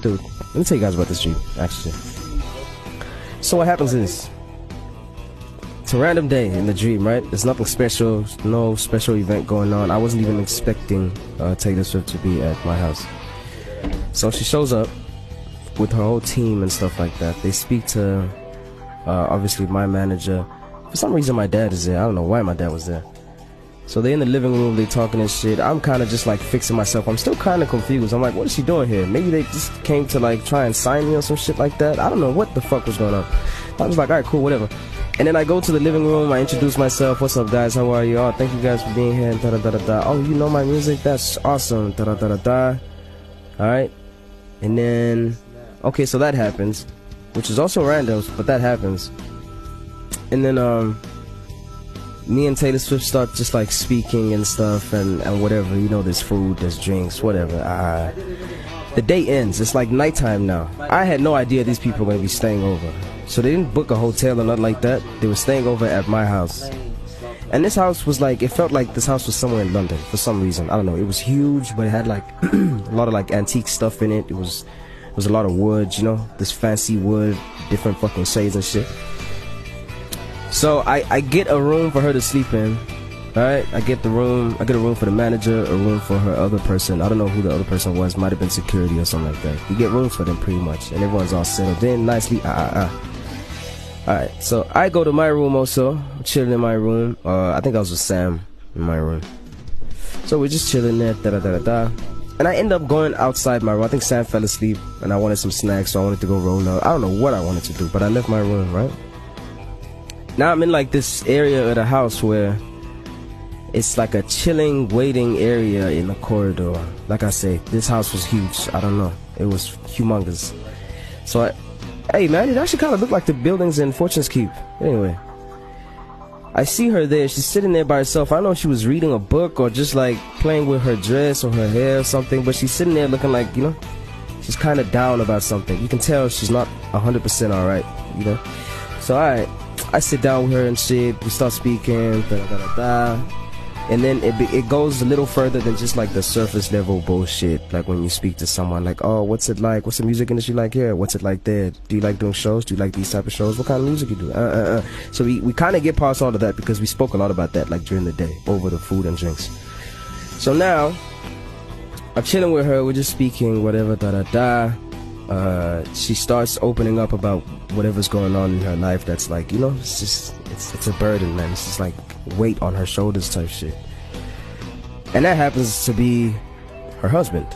dude, let me tell you guys about this dream, actually. So what happens is, it's a random day in the dream, right? There's nothing special, no special event going on. I wasn't even expecting Taylor Swift to be at my house. So she shows up with her whole team and stuff like that. They speak to, obviously, my manager. For some reason, my dad is there. I don't know why my dad was there. So they're in the living room, they talking and shit. I'm kind of just like fixing myself. I'm still kind of confused. I'm like, what is she doing here? Maybe they just came to like try and sign me or some shit like that. I don't know what the fuck was going on. I was like, alright, cool, whatever. And then I go to the living room, I introduce myself. What's up, guys? How are you? Oh, thank you guys for being here. Da da da da da. Oh, you know my music? That's awesome. Da da da da da. Alright. And then, okay, so that happens, which is also random, but that happens. And then, me and Taylor Swift start just like speaking and stuff and whatever, you know, there's food, there's drinks, whatever. The day ends, it's like nighttime now. I had no idea these people were going to be staying over. So they didn't book a hotel or nothing like that. They were staying over at my house. And this house was like, it felt like this house was somewhere in London for some reason. I don't know, it was huge, but it had like a lot of like antique stuff in it. It was a lot of wood, you know, this fancy wood, different fucking shades and shit. So I get a room for her to sleep in, alright? I get a room for the manager, a room for her other person. I don't know who the other person was, might have been security or something like that. You get rooms for them pretty much, and everyone's all settled in nicely. Alright, so I go to my room also, chilling in my room. I think I was with Sam in my room. So we're just chilling there, da-da-da-da-da. And I end up going outside my room. I think Sam fell asleep, and I wanted some snacks, so I wanted to go roll up. I don't know what I wanted to do, but I left my room, right? Now I'm in like this area of the house where it's like a chilling, waiting area in the corridor. Like I say, this house was huge. I don't know. It was humongous. So hey man, it actually kind of looked like the buildings in Fortune's Keep. Anyway, I see her there. She's sitting there by herself. I don't know if she was reading a book or just like playing with her dress or her hair or something, but she's sitting there looking like, you know, she's kind of down about something. You can tell she's not 100% alright, you know. So I sit down with her and shit. We start speaking, and then it goes a little further than just like the surface level bullshit. Like when you speak to someone, like, oh, what's it like? What's the music industry like here? What's it like there? Do you like doing shows? Do you like these type of shows? What kind of music you do? So we kind of get past all of that because we spoke a lot about that like during the day over the food and drinks. So now I'm chilling with her. We're just speaking, whatever, she starts opening up about whatever's going on in her life that's like, you know, it's a burden, man. It's just like weight on her shoulders type shit. And that happens to be her husband.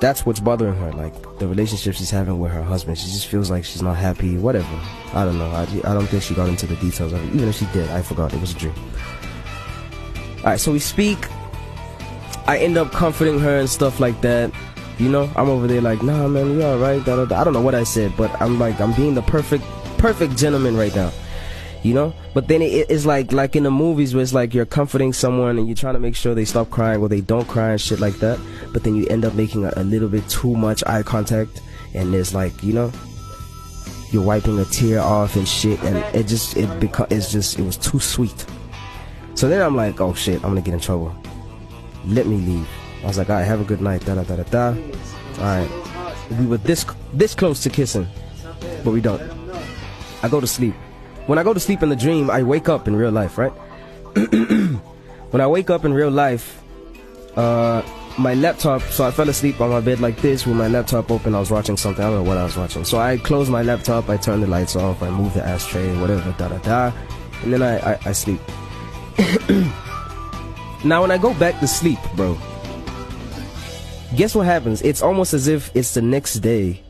That's what's bothering her, like the relationship she's having with her husband. She just feels like she's not happy, whatever. I don't know. I don't think she got into the details of it. Even if she did, I forgot. It was a dream. Alright, so we speak. I end up comforting her and stuff like that. You know, I'm over there like, nah, man, you alright, da, da, da. I don't know what I said, but I'm like, I'm being the perfect gentleman right now, you know. But then it's like in the movies where it's like you're comforting someone and you're trying to make sure they stop crying or they don't cry and shit like that, but then you end up making a little bit too much eye contact, and there's like, you know, you're wiping a tear off and shit, and it was too sweet. So then I'm like, oh shit, I'm gonna get in trouble. Let me leave. I was like, alright, have a good night, da da da da da. Alright, we were this close to kissing, but we don't. I go to sleep. When I go to sleep in the dream, I wake up in real life, right? When I wake up in real life, my laptop, so I fell asleep on my bed like this with my laptop open. I was watching something, I don't know what I was watching. So I closed my laptop, I turned the lights off, I moved the ashtray, whatever, da da da, and then I sleep. Now when I go back to sleep, bro, guess what happens? It's almost as if it's the next day